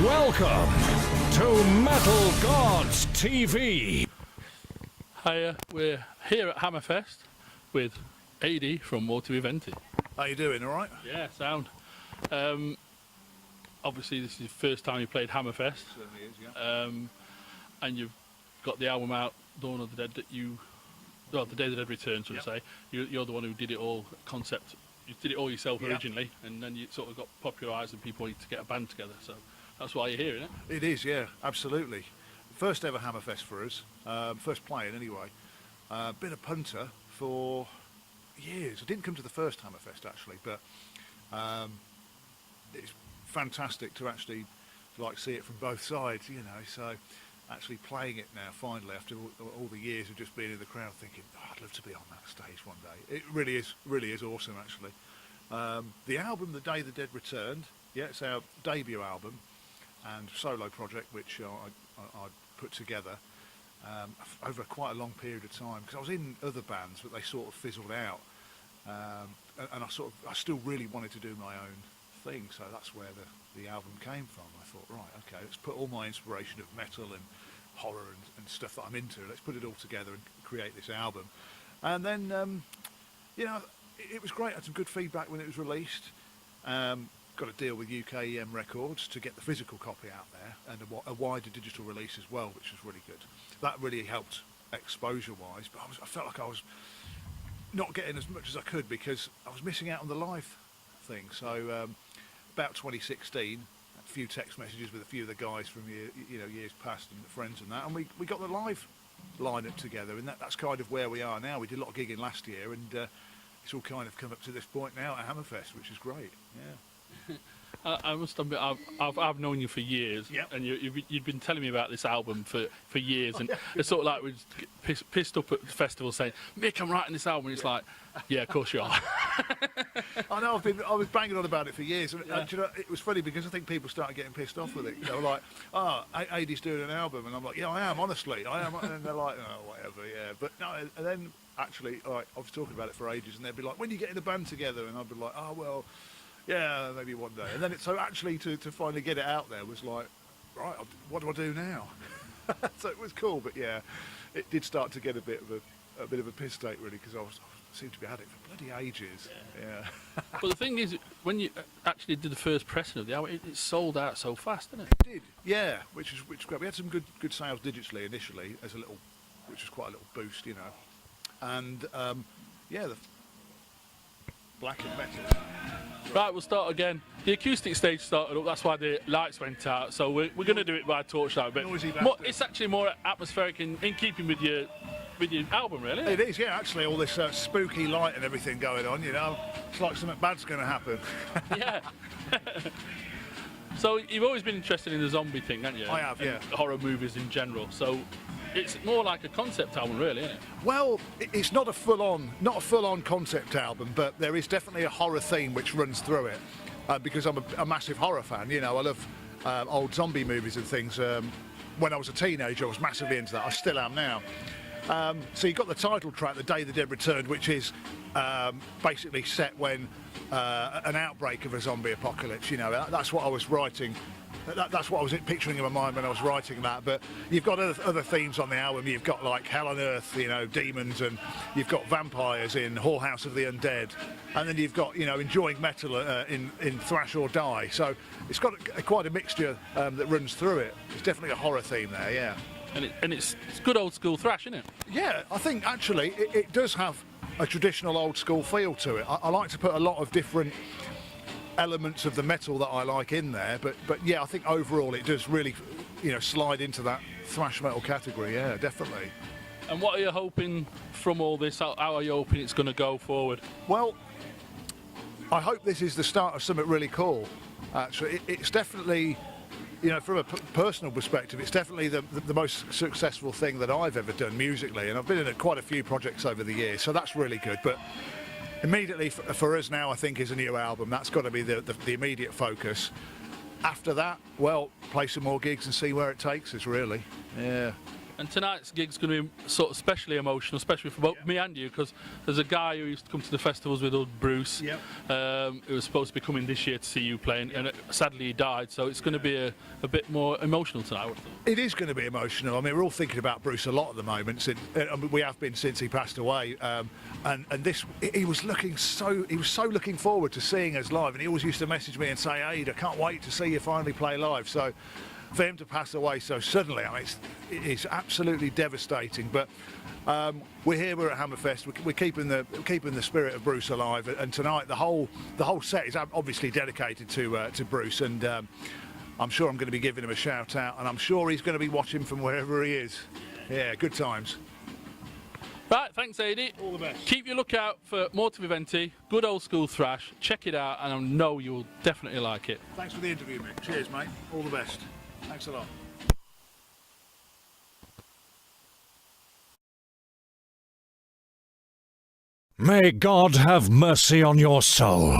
Welcome to Metal Gods TV. Hiya, we're here at Hammerfest with AD from Morti Viventi. How you doing, all right? Yeah, sound. Obviously this is the first time you played Hammerfest. Certainly is, yeah. And you've got the album out, Dawn of the Dead, the Day the Dead Returns, should I say. You're the one who did it all, concept. You did it all yourself originally, and then you sort of got popularised and people wanted to get a band together, so that's why you're here, isn't it? It is, yeah, absolutely. First ever Hammerfest for us, first playing anyway. Been a punter for years. I didn't come to the first Hammerfest actually, but it's fantastic to actually see it from both sides, you know. So actually playing it now finally after all the years of just being in the crowd, thinking, oh, I'd love to be on that stage one day. It really is awesome actually. The album, The Day the Dead Returned, yeah, it's our debut album and solo project which I put together over quite a long period of time, because I was in other bands but they sort of fizzled out, and I still really wanted to do my own thing, so that's where the album came from. I thought, right, okay, let's put all my inspiration of metal and horror and stuff that I'm into, let's put it all together and create this album. And then you know, it was great. I had some good feedback when it was released. Got a deal with UK Records to get the physical copy out there, and a wider digital release as well, which was really good. That really helped exposure-wise, but I felt like I was not getting as much as I could because I was missing out on the live thing. So about 2016, a few text messages with a few of the guys from years past and friends and that, and we got the live lineup together, and that's kind of where we are now. We did a lot of gigging last year, and it's all kind of come up to this point now at Hammerfest, which is great. Yeah. I must admit, I've known you for years, and you've been telling me about this album for years, and it's sort of like we're pissed up at the festival saying, Mick, I'm writing this album, and it's like, yeah, of course you are. I know, I was banging on about it for years, and you know, it was funny because I think people started getting pissed off with it. They were like, oh, AD's doing an album, and I'm like, yeah, I am, honestly, I am, and they're like, oh, whatever, yeah, but no, and then actually, I was talking about it for ages, and they'd be like, when are you getting the band together? And I'd be like, oh, well, yeah, maybe one day. And then so actually to finally get it out there was like, right, what do I do now? So it was cool, but yeah, it did start to get a bit of a piss take really, because I seemed to be at it for bloody ages. Yeah. But the thing is, when you actually did the first pressing of the album, it sold out so fast, didn't it? It did, yeah, which is great. We had some good sales digitally initially as a little, which was quite a little boost, you know. And yeah, the black and metal. Right, we'll start again. The acoustic stage started up, that's why the lights went out, so we're going to do it by torchlight. But it's actually more atmospheric in keeping with your album, really. It is, yeah, actually, all this spooky light and everything going on, you know. It's like something bad's going to happen. Yeah. So you've always been interested in the zombie thing, haven't you? I have, yeah. And horror movies in general, so it's more like a concept album, really, isn't it? Well, it's not a full-on concept album, but there is definitely a horror theme which runs through it, because I'm a massive horror fan. You know, I love old zombie movies and things. When I was a teenager, I was massively into that. I still am now. So you've got the title track, The Day the Dead Returned, which is basically set when an outbreak of a zombie apocalypse. You know, that's what I was writing. That's what I was picturing in my mind when I was writing that. But you've got other themes on the album. You've got like hell on earth, you know, demons, and you've got vampires in Whorehouse of the Undead, and then you've got, you know, enjoying metal in Thrash or Die. So it's got quite a mixture that runs through it. It's definitely a horror theme there, yeah. And it's good old school thrash, isn't it? Yeah, I think actually it does have a traditional old school feel to it. I like to put a lot of different elements of the metal that I like in there, but yeah, I think overall it does really, you know, slide into that thrash metal category. Yeah, definitely. And what are you hoping from all this? How are you hoping it's going to go forward? Well, I hope this is the start of something really cool. Actually, it's definitely, you know, from a personal perspective, it's definitely the most successful thing that I've ever done musically, and I've been in quite a few projects over the years, so that's really good. But immediately for us now, I think, is a new album. That's got to be the immediate focus. After that, well, play some more gigs and see where it takes us, really. Yeah. And tonight's gig's going to be sort of especially emotional, especially for both me and you, because there's a guy who used to come to the festivals with us, Bruce, who was supposed to be coming this year to see you playing, and sadly he died, so it's going to be a bit more emotional tonight, I would have thought. It is going to be emotional. I mean, we're all thinking about Bruce a lot at the moment. We have been since he passed away, and this he was so looking forward to seeing us live, and he always used to message me and say, "Aid, I can't wait to see you finally play live." So for him to pass away so suddenly, I mean, it's absolutely devastating. But we're here. We're at Hammerfest. We're keeping the spirit of Bruce alive. And tonight, the whole set is obviously dedicated to Bruce. And I'm sure I'm going to be giving him a shout out. And I'm sure he's going to be watching from wherever he is. Yeah, good times. Right, thanks, Adi. All the best. Keep your lookout for Morti Viventi, good old school thrash. Check it out, and I know you'll definitely like it. Thanks for the interview, Mick. Cheers, mate. All the best. Thanks a lot. May God have mercy on your soul.